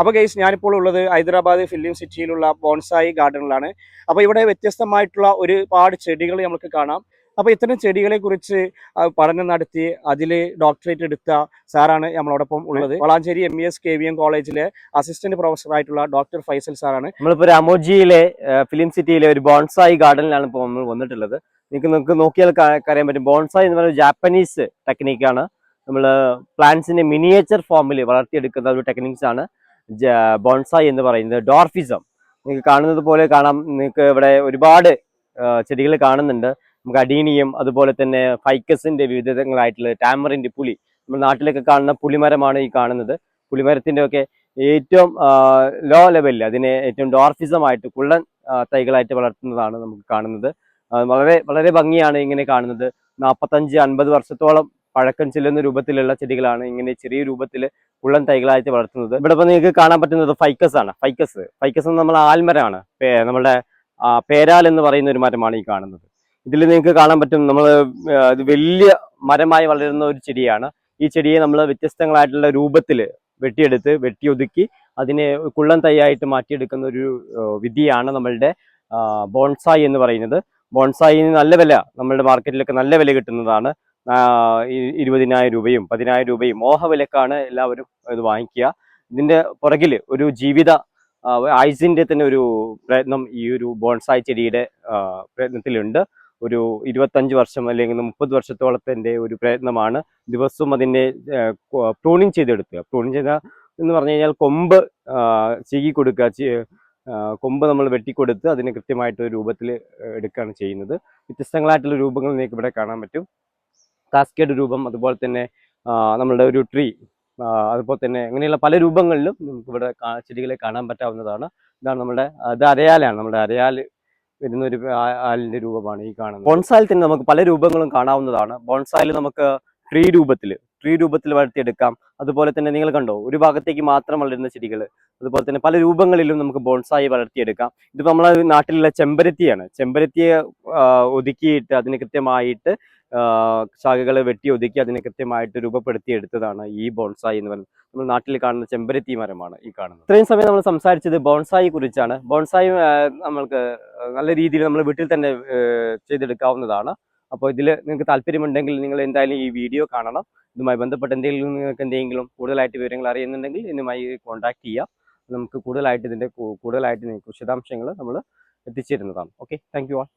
അപ്പോൾ ഗൈസ് ഞാനിപ്പോൾ ഉള്ളത് ഹൈദരാബാദ് ഫിലിം സിറ്റിയിലുള്ള ബോൺസായി ഗാർഡനിലാണ്. അപ്പോൾ ഇവിടെ വ്യത്യസ്തമായിട്ടുള്ള ഒരുപാട് ചെടികൾ നമുക്ക് കാണാം. അപ്പോൾ ഇത്തരം ചെടികളെ കുറിച്ച് പഠനം നടത്തി അതിൽ ഡോക്ടറേറ്റ് എടുത്ത സാറാണ് നമ്മളോടൊപ്പം ഉള്ളത്. വളാഞ്ചേരി MES KVM കോളേജിലെ അസിസ്റ്റന്റ് പ്രൊഫസറായിട്ടുള്ള ഡോക്ടർ ഫൈസൽ സാറാണ്. നമ്മളിപ്പോൾ രാമോജിയിലെ ഫിലിം സിറ്റിയിലെ ഒരു ബോൺസായി ഗാർഡനിലാണ് ഇപ്പോൾ നമ്മൾ വന്നിട്ടുള്ളത്. നിങ്ങൾക്ക് നോക്കിയാൽ അറിയാൻ പറ്റും. ബോൺസായി എന്ന് പറയുന്നത് ജാപ്പനീസ് ടെക്നിക്കാണ്. നമ്മൾ പ്ലാന്റ്സിന്റെ മിനിയേച്ചർ ഫോമിൽ വളർത്തിയെടുക്കുന്ന ഒരു ടെക്നിക്സ് ആണ് ബോൺസായി എന്ന് പറയുന്നത്. ഡോർഫിസം നിങ്ങൾക്ക് കാണുന്നത് പോലെ കാണാം. നിങ്ങൾക്ക് ഇവിടെ ഒരുപാട് ചെടികൾ കാണുന്നുണ്ട്. നമുക്ക് അഡീനിയം, അതുപോലെ തന്നെ ഫൈക്കസിന്റെ വിവിധങ്ങളായിട്ടുള്ള ടാമറിന്റെ പുളി, നമ്മുടെ നാട്ടിലൊക്കെ കാണുന്ന പുളിമരമാണ് ഈ കാണുന്നത്. പുളിമരത്തിന്റെ ഒക്കെ ഏറ്റവും ലോ ലെവലിൽ അതിനെ ഏറ്റവും ഡോർഫിസമായിട്ട് കുള്ളൻ തൈകളായിട്ട് വളർത്തുന്നതാണ് നമുക്ക് കാണുന്നത്. വളരെ വളരെ ഭംഗിയാണ് ഇങ്ങനെ കാണുന്നത്. 45-50 വർഷത്തോളം പഴക്കം ചെല്ലുന്ന രൂപത്തിലുള്ള ചെടികളാണ് ഇങ്ങനെ ചെറിയ രൂപത്തിൽ കുള്ളൻ തൈകളായിട്ട് വളർത്തുന്നത്. ഇവിടെ ഇപ്പോൾ നിങ്ങൾക്ക് കാണാൻ പറ്റുന്നത് ഫൈക്കസ് ആണ്. ഫൈക്കസ് നമ്മൾ ആൽമരമാണ്. നമ്മുടെ പേരാൽ എന്ന് പറയുന്ന ഒരു മരമാണ് ഈ കാണുന്നത്. ഇതിൽ നിങ്ങൾക്ക് കാണാൻ പറ്റും നമ്മൾ ഇത് വലിയ മരമായി വളരുന്ന ഒരു ചെടിയാണ്. ഈ ചെടിയെ നമ്മൾ വ്യത്യസ്തങ്ങളായിട്ടുള്ള രൂപത്തിൽ വെട്ടിയൊതുക്കി അതിനെ കുള്ളൻ തൈയായിട്ട് മാറ്റിയെടുക്കുന്ന ഒരു വിധിയാണ് നമ്മളുടെ ബോൺസായി എന്ന് പറയുന്നത്. ബോൺസായിന് നല്ല വില, നമ്മളുടെ മാർക്കറ്റിലൊക്കെ നല്ല വില കിട്ടുന്നതാണ്. 20,000 രൂപയും 10,000 രൂപയും മോഹവിലക്കാണ് എല്ലാവരും ഇത് വാങ്ങിക്കുക. ഇതിന്റെ പുറകിൽ ഒരു ജീവിത ആയുസിന്റെ തന്നെ ഒരു പ്രയത്നം ഈ ഒരു ബോൺസായി ചെടിയുടെ പ്രയത്നത്തിലുണ്ട്. ഒരു 25 വർഷം അല്ലെങ്കിൽ 30 വർഷത്തോളത്തിന്റെ ഒരു പ്രയത്നമാണ്. ദിവസവും അതിനെ പ്രൂണിങ് ചെയ്തെടുക്കുക. പ്രൂണിങ് ചെയ്ത എന്ന് പറഞ്ഞു കഴിഞ്ഞാൽ കൊമ്പ് ചീകി കൊടുക്കുക. കൊമ്പ് നമ്മൾ വെട്ടിക്കൊടുത്ത് അതിന് കൃത്യമായിട്ട് രൂപത്തിൽ എടുക്കുകയാണ് ചെയ്യുന്നത്. വ്യത്യസ്തങ്ങളായിട്ടുള്ള രൂപങ്ങൾ നിങ്ങൾക്ക് ഇവിടെ കാണാൻ പറ്റും. കാസ്കേഡ് രൂപം, അതുപോലെ തന്നെ നമ്മളുടെ ഒരു ട്രീ, അതുപോലെ തന്നെ അങ്ങനെയുള്ള പല രൂപങ്ങളിലും നമുക്ക് ഇവിടെ ചെടികളെ കാണാൻ പറ്റാവുന്നതാണ്. ഇതാണ് നമ്മുടെ അരയാലാണ്. നമ്മുടെ അരയാൽ വരുന്ന ഒരു ആലിന്റെ രൂപമാണ് ഈ കാണുന്നത്. ബോൺസായിൽ തന്നെ നമുക്ക് പല രൂപങ്ങളും കാണാവുന്നതാണ്. ബോൺസായിൽ നമുക്ക് ട്രീ രൂപത്തിൽ വളർത്തിയെടുക്കാം. അതുപോലെ തന്നെ നിങ്ങൾ കണ്ടോ, ഒരു ഭാഗത്തേക്ക് മാത്രം വളരുന്ന ചെടികൾ, അതുപോലെ തന്നെ പല രൂപങ്ങളിലും നമുക്ക് ബോൺസായി വളർത്തിയെടുക്കാം. ഇതിപ്പോൾ നമ്മളെ നാട്ടിലുള്ള ചെമ്പരത്തിയാണ്. ചെമ്പരത്തിയെ ഒതുക്കിയിട്ട് അതിന് കൃത്യമായിട്ട് ശാഖകളെ ഒതുക്കി അതിനെ കൃത്യമായിട്ട് രൂപപ്പെടുത്തിയെടുത്തതാണ് ഈ ബോൺസായി എന്ന് പറയുന്നത്. നമ്മൾ നാട്ടിൽ കാണുന്ന ചെമ്പരത്തി മരമാണ് ഈ കാണുന്നത്. ഇത്രയും സമയം നമ്മൾ സംസാരിച്ചത് ബോൺസായി കുറിച്ചാണ്. ബോൺസായി നമ്മൾക്ക് നല്ല രീതിയിൽ നമ്മൾ വീട്ടിൽ തന്നെ ചെയ്തെടുക്കാവുന്നതാണ്. അപ്പോൾ ഇതിൽ നിങ്ങൾക്ക് താല്പര്യമുണ്ടെങ്കിൽ നിങ്ങൾ എന്തായാലും ഈ വീഡിയോ കാണണം. ഇതുമായി ബന്ധപ്പെട്ട് നിങ്ങൾക്ക് എന്തെങ്കിലും കൂടുതലായിട്ട് വിവരങ്ങൾ അറിയുന്നുണ്ടെങ്കിൽ ഇതുമായി കോൺടാക്ട് ചെയ്യാം. നമുക്ക് കൂടുതലായിട്ട് നിങ്ങൾക്ക് വിശദാംശങ്ങൾ നമ്മൾ എത്തിച്ചേരുന്നതാണ്. Okay, thank you all.